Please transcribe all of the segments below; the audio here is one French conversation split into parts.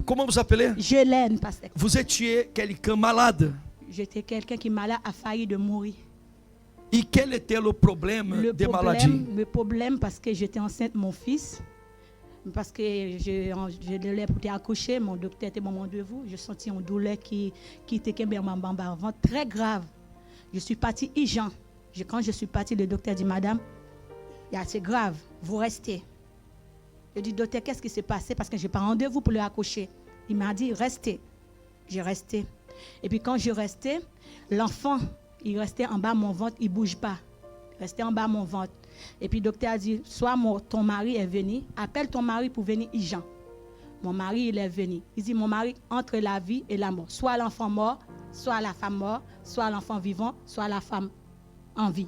Comment vous appelez? Jelaine, pasteur. Vous étiez quelqu'un malade. J'étais quelqu'un qui malade a failli de mourir. Et quel était le problème des maladies? Le problème, parce que j'étais enceinte de mon fils. Parce que je devais pour accoucher, mon docteur était au moment de vous. Je sentis une douleur qui était ventre très grave. Je suis partie Ijan. Quand je suis partie, le docteur dit, madame, c'est grave, vous restez. Je dis, docteur, qu'est-ce qui s'est passé? Parce que je n'ai pas rendez-vous pour le accoucher. Il m'a dit, restez. J'ai resté. Et puis quand je restais, l'enfant, il restait en bas de mon ventre, il ne bouge pas. Il restait en bas de mon ventre. Et puis le docteur a dit, soit ton mari est venu, appelle ton mari pour venir Ijan. Mon mari, il est venu. Il dit, mon mari, entre la vie et la mort. Soit l'enfant mort, soit la femme morte, soit l'enfant vivant, soit la femme en vie.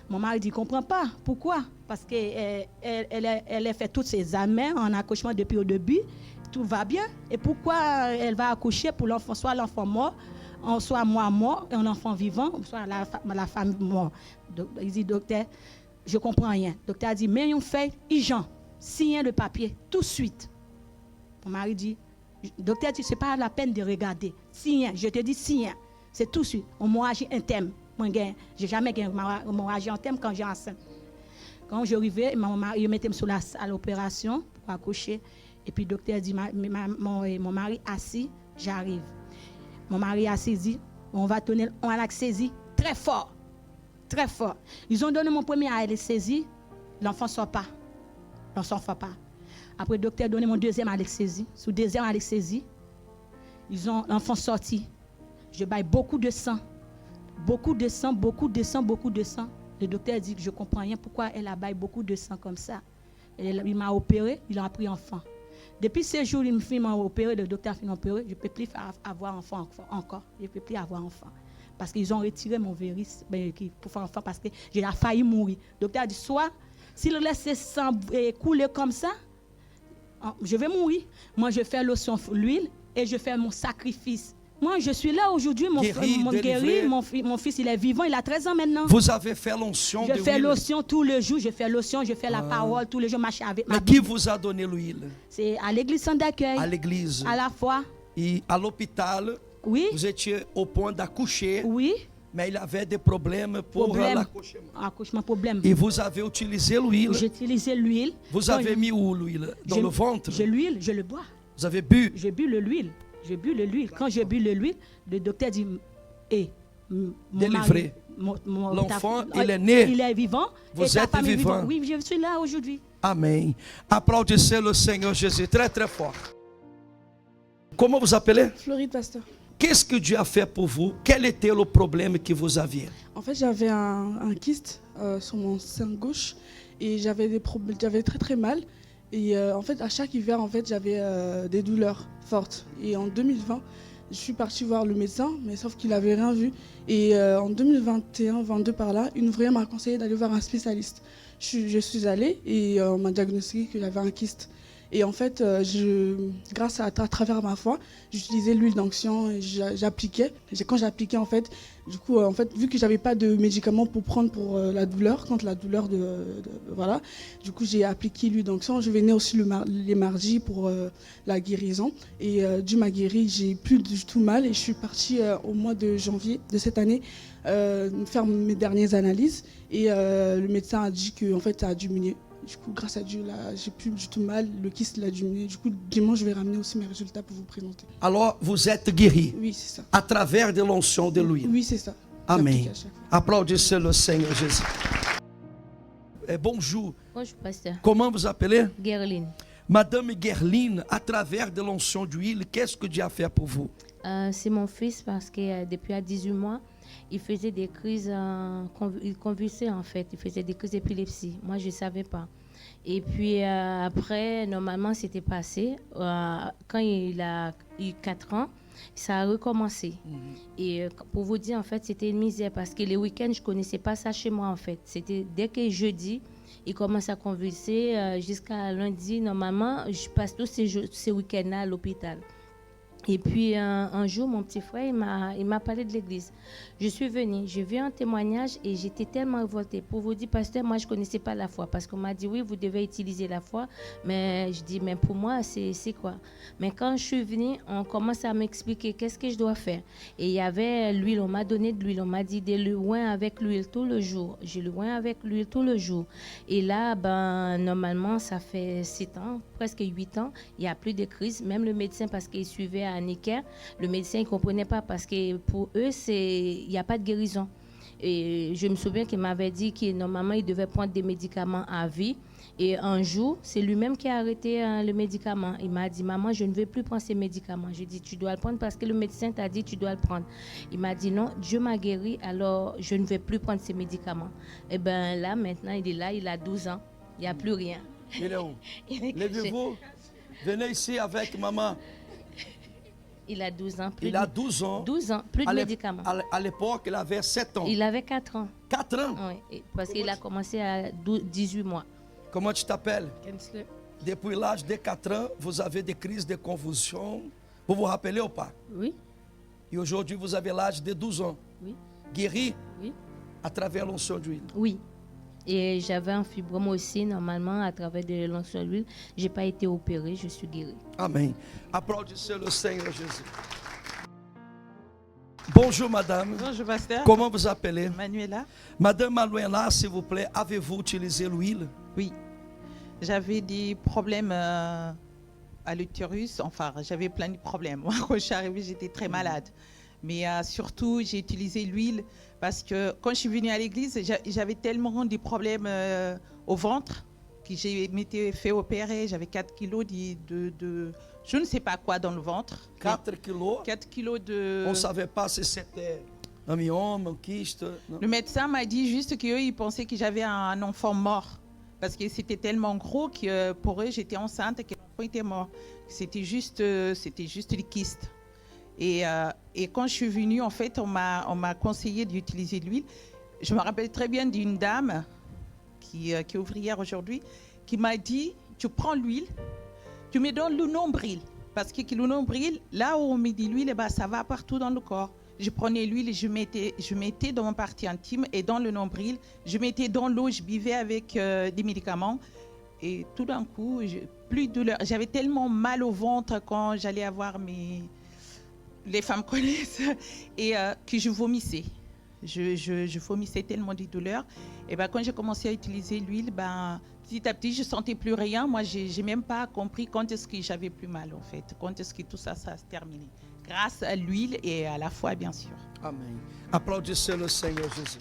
Mon mari dit, comprends pas. Pourquoi? Parce qu'elle a fait toutes ses amens en accouchement depuis le début. Tout va bien. Et pourquoi elle va accoucher pour l'enfant, soit l'enfant mort, soit moi mort, et un enfant vivant, soit la femme mort. Donc, il dit, docteur, je ne comprends rien. Le docteur a dit, mais on fait, Ijan, signe le papier, tout de suite. Mon mari dit, docteur dit, ce n'est pas la peine de regarder. Signe, je te dis signe. C'est tout de suite. On m'a agi interne. Moi, je n'ai jamais gagné agi interne quand j'ai enceinte. Quand je arrivais, mon mari mettait sur à l'opération pour accoucher. Et puis le docteur dit, mon mari assis, j'arrive. Mon mari assis dit, on va la saisir très fort. Très fort. Ils ont donné mon premier anesthésie, l'enfant ne sort pas. L'enfant ne sort pas. Après, le docteur a donné mon deuxième anesthésie. Sous deuxième anesthésie, l'enfant sorti. Je baille beaucoup de sang. Beaucoup de sang, beaucoup de sang, beaucoup de sang. Le docteur dit que je ne comprends rien pourquoi elle a baillé beaucoup de sang comme ça. Il m'a opéré, il a pris enfant. Depuis ce jour, il m'a opéré, le docteur m'a opéré, je ne peux plus avoir enfant encore. Je ne peux plus avoir enfant. Parce qu'ils ont retiré mon virus pour faire enfant parce que j'ai failli mourir. Le docteur a dit, soit, s'il laisse le sang couler comme ça, je vais mourir. Moi, je fais lotion, l'huile et je fais mon sacrifice. Moi, je suis là aujourd'hui, mon fils, il est vivant, il a 13 ans maintenant. Vous avez fait l'onction de l'huile? Je fais lotion tous les jours, je fais lotion, je fais la parole tous les jours, marcher avec ma Bible. Mais qui vous a donné l'huile? C'est à l'église centre d'accueil. À l'église. À la foi. Et à l'hôpital, oui. Vous étiez au point d'accoucher. Oui. Mais il avait des problèmes pour l'accouchement. Accouchement, problème. Et vous avez utilisé l'huile? J'ai utilisé l'huile. Vous avez mis où l'huile? Dans le ventre? J'ai l'huile, je le bois. Vous avez bu? J'ai bu l'huile. J'ai bu l'huile. Quand j'ai bu l'huile, le docteur dit, délivré. L'enfant, il est né. Il est vivant. Vous êtes vivant. Oui, je suis là aujourd'hui. Amen. Applaudissez le Seigneur Jésus très très fort. Comment vous appelez? Floride, pasteur. Qu'est-ce que Dieu a fait pour vous? Quel était le problème que vous aviez? En fait, j'avais un kyste sur mon sein gauche et j'avais très très mal. Et en fait, à chaque hiver, en fait, j'avais des douleurs fortes. Et en 2020, je suis partie voir le médecin, mais sauf qu'il n'avait rien vu. Et en 2021-22 par là, une ouvrière m'a conseillé d'aller voir un spécialiste. Je suis allée et on m'a diagnostiqué que j'avais un kyste. Et en fait, grâce à travers ma foi, j'utilisais l'huile d'onction et j'appliquais. Quand j'appliquais, en fait, du coup, vu que j'avais pas de médicaments pour prendre pour la douleur, contre la douleur voilà, du coup, j'ai appliqué l'huile d'onction. Je venais aussi les mardis pour la guérison. Et Dieu m'a guéri, j'ai plus du tout mal. Et je suis partie au mois de janvier de cette année faire mes dernières analyses. Et le médecin a dit que en fait, ça a diminué. Du coup, grâce à Dieu, là, j'ai plus du tout mal. Le kyste l'a diminué. Du coup, dimanche, je vais ramener aussi mes résultats pour vous présenter. Alors, vous êtes guéri? Oui, c'est ça. À travers de l'onction de l'huile? Oui, c'est ça. Amen. Applaudissez le Seigneur Jésus. Bonjour. Bonjour, pasteur. Comment vous appelez? Guerline. Madame Guerline, à travers de l'onction d'huile, qu'est-ce que Dieu a fait pour vous? C'est mon fils parce que depuis à 18 mois, il faisait des crises, il convulsait en fait, il faisait des crises d'épilepsie. Moi, je ne savais pas. Et puis après, normalement, c'était passé. Quand il a eu 4 ans, ça a recommencé. Et pour vous dire, en fait, c'était une misère parce que les week-ends, je ne connaissais pas ça chez moi en fait. C'était dès que jeudi, il commence à convulser jusqu'à lundi. Normalement, je passe tous ces week-ends-là à l'hôpital. Et puis un jour, mon petit frère, il m'a parlé de l'église. Je suis venue, j'ai vu un témoignage et j'étais tellement révoltée. Pour vous dire, pasteur, moi je ne connaissais pas la foi parce qu'on m'a dit oui, vous devez utiliser la foi. Mais je dis, mais pour moi, c'est quoi? Mais quand je suis venue, on commence à m'expliquer qu'est-ce que je dois faire. Et il y avait l'huile, on m'a donné de l'huile, on m'a dit de l'huile avec l'huile tout le jour. J'ai l'huile avec l'huile tout le jour. Et là, normalement, ça fait 7 ans, presque 8 ans, il n'y a plus de crise. Même le médecin, parce qu'il suivait à Necker, le médecin ne comprenait pas parce que pour eux, il n'y a pas de guérison. Et je me souviens qu'il m'avait dit que normalement, il devait prendre des médicaments à vie. Et un jour, c'est lui-même qui a arrêté le médicament. Il m'a dit, maman, je ne veux plus prendre ces médicaments. J'ai dit, tu dois le prendre parce que le médecin t'a dit, tu dois le prendre. Il m'a dit, non, Dieu m'a guéri, alors je ne vais plus prendre ces médicaments. Et bien là, maintenant, il est là, il a 12 ans. Il n'y a plus rien. Il est où? Levez-vous. Venez ici avec maman. Il a 12 ans. Il a 12 ans. 12 ans, plus de médicaments. À l'époque, il avait 7 ans. Il avait 4 ans. 4 ans? Oui, parce qu'il a commencé à 18 mois. Comment tu t'appelles? Kensler. Depuis l'âge de 4 ans, vous avez des crises de convulsion. Vous vous rappelez ou pas? Oui. Et aujourd'hui, vous avez l'âge de 12 ans. Oui. Guéri? Oui. À travers l'onction d'huile? Oui. Et j'avais un fibrome aussi, normalement, à travers de l'onction d'huile. Je n'ai pas été opérée, je suis guérie. Amen. Applaudissez le Seigneur Jésus. Bonjour madame. Bonjour pasteur. Comment vous appelez? Manuela. Madame Manuela, s'il vous plaît, avez-vous utilisé l'huile? Oui. J'avais des problèmes à l'utérus. Enfin, j'avais plein de problèmes. Moi, quand je suis arrivée, j'étais très malade. Mais surtout, j'ai utilisé l'huile parce que quand je suis venue à l'église, j'avais tellement de problèmes au ventre que je m'étais fait opérer. J'avais 4 kilos de je ne sais pas quoi dans le ventre. 4 kilos? 4 kilos de... On ne savait pas si c'était un myome, un kyste. Non? Le médecin m'a dit juste qu'eux, ils pensaient que j'avais un enfant mort. Parce que c'était tellement gros que pour eux, j'étais enceinte et que l'enfant était mort. C'était juste des kystes. Et quand je suis venue, en fait, on m'a conseillé d'utiliser de l'huile. Je me rappelle très bien d'une dame qui est ouvrière aujourd'hui, qui m'a dit, tu prends l'huile, tu mets dans le nombril. Parce que le nombril, là où on met de l'huile, ça va partout dans le corps. Je prenais l'huile et je mettais dans mon partie intime et dans le nombril. Je mettais dans l'eau, je buvais avec des médicaments. Et tout d'un coup, plus de douleur. J'avais tellement mal au ventre quand j'allais avoir les femmes connaissent, et que je vomissais. Je vomissais tellement de douleur. Et quand j'ai commencé à utiliser l'huile, petit à petit, je ne sentais plus rien. Moi, je n'ai même pas compris quand est-ce que j'avais plus mal, en fait. Quand est-ce que tout ça s'est terminé. Grâce à l'huile et à la foi, bien sûr. Amen. Applaudissez le Seigneur Jésus.